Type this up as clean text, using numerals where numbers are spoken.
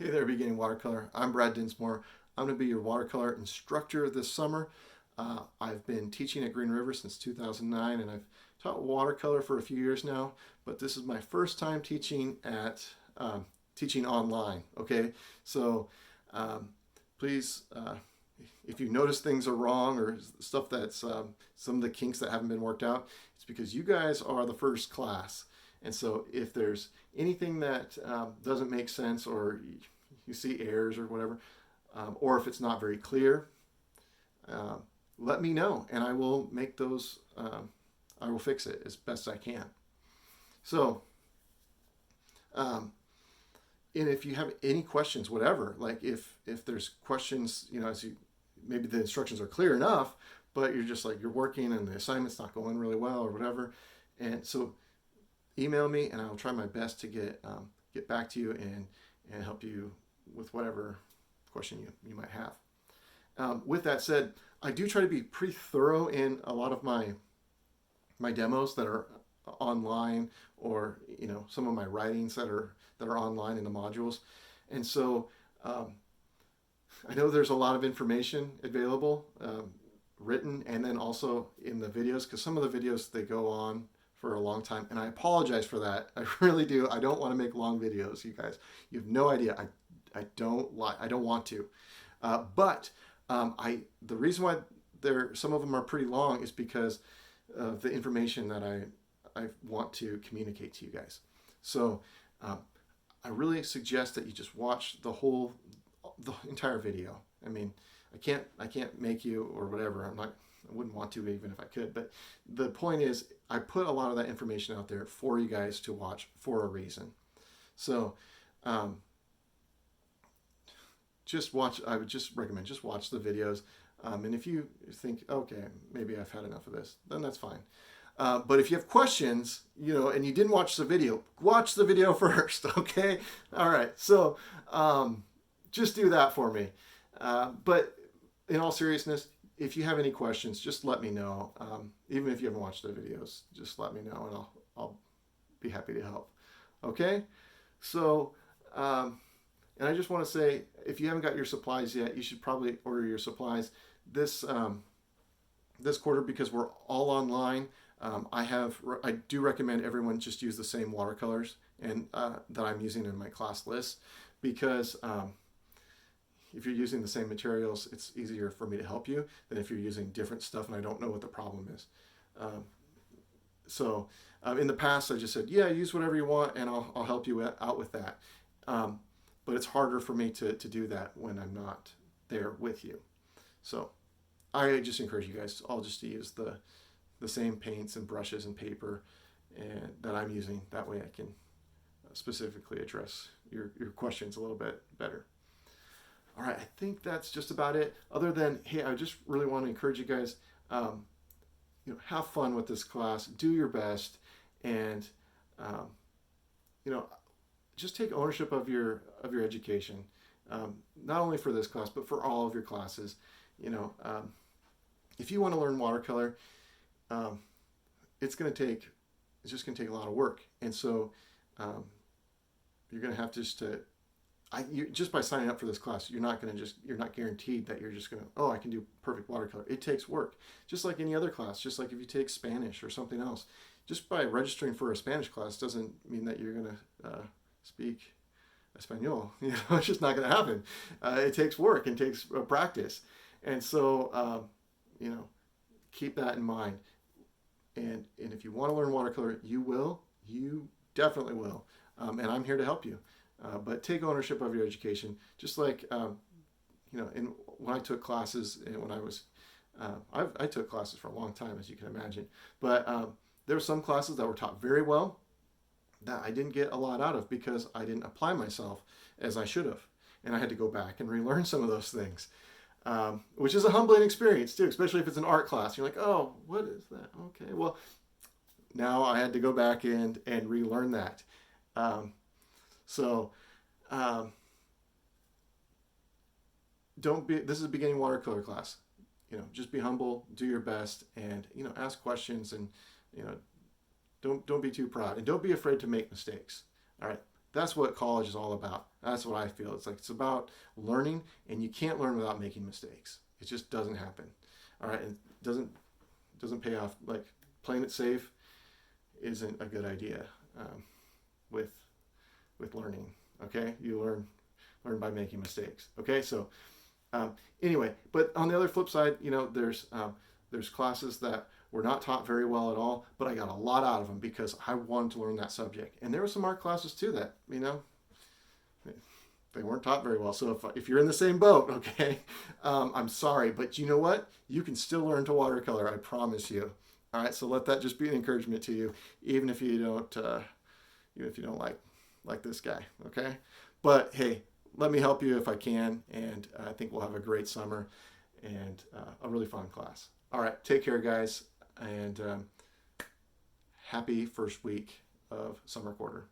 Hey there, beginning watercolor. I'm Brad Dinsmore. I'm going to be your watercolor instructor this summer. I've been teaching at Green River since 2009, and I've taught watercolor for a few years now. But this is my first time teaching at teaching online. Okay, so please, if you notice things are wrong or stuff that's some of the kinks that haven't been worked out, it's because you guys are the first class. And so if there's anything that doesn't make sense, or you see errors or whatever, or if it's not very clear, let me know and I will make those, I will fix it as best I can. So, and if you have any questions, whatever, like if there's questions, as you, maybe the instructions are clear enough, but you're just like, you're working and the assignment's not going really well or whatever. And so email me and I'll try my best to get back to you and help you with whatever question you might have. With that said, I do try to be pretty thorough in a lot of my demos that are online, or some of my writings that are online in the modules. And so I know there's a lot of information available, written, and then also in the videos, because some of the videos, they go on for a long time, and I apologize for that. I really do. I don't want to make long videos, you guys. You have no idea. I don't want to. But the reason why some of them are pretty long is because of the information that I want to communicate to you guys. So I really suggest that you just watch the entire video. I mean, I can't make you or whatever. I wouldn't want to even if I could. But the point is, I put a lot of that information out there for you guys to watch for a reason. So just watch. I would just recommend just watch the videos. And if you think, okay, maybe I've had enough of this, then that's fine. But if you have questions, and you didn't watch the video first, okay? All right, so just do that for me. But in all seriousness, if you have any questions, just let me know. Even if you haven't watched the videos, just let me know and I'll be happy to help. Okay? So, and I just want to say, if you haven't got your supplies yet, you should probably order your supplies this quarter, because we're all online. I do recommend everyone just use the same watercolors and that I'm using in my class list, because if you're using the same materials, it's easier for me to help you than if you're using different stuff and I don't know what the problem is. So in the past, I just said, yeah, use whatever you want and I'll help you out with that. But it's harder for me to do that when I'm not there with you. So I just encourage you guys all just to use the same paints and brushes and paper that I'm using. That way I can specifically address your questions a little bit better. All right, I think that's just about it. Other than, hey, I just really want to encourage you guys, have fun with this class, do your best, and just take ownership of your education. Not only for this class, but for all of your classes. If you want to learn watercolor, it's just going to take a lot of work, and so you're going to have just by signing up for this class, you're not guaranteed that you're just going to, I can do perfect watercolor. It takes work, just like any other class. Just like if you take Spanish or something else, just by registering for a Spanish class doesn't mean that you're going to speak Espanol. It's just not going to happen. It takes work and takes practice, and so keep that in mind. And if you want to learn watercolor, you definitely will, and I'm here to help you. But take ownership of your education, just like when I took classes, and when I was I took classes for a long time, as you can imagine, but there were some classes that were taught very well that I didn't get a lot out of because I didn't apply myself as I should have, and I had to go back and relearn some of those things, which is a humbling experience too, especially if it's an art class. You're like, oh, what is that? Okay, well, now I had to go back and relearn that. So this is a beginning watercolor class. Just be humble, do your best, and ask questions, and don't be too proud, and don't be afraid to make mistakes. All right, That's what college is all about. That's what I feel. It's like it's about learning, and you can't learn without making mistakes. It just doesn't happen. All right, and doesn't pay off. Like playing it safe isn't a good idea with learning. Okay, you learn by making mistakes. Okay, so anyway, but on the other flip side, there's classes that were not taught very well at all, but I got a lot out of them because I wanted to learn that subject. And there were some art classes too that they weren't taught very well. So if you're in the same boat, okay, I'm sorry, but you know what? You can still learn to watercolor. I promise you. All right, so let that just be an encouragement to you, even if you don't like this guy. Okay, but hey, let me help you if I can, and I think we'll have a great summer and a really fun class. All right, take care, guys, and happy first week of summer quarter.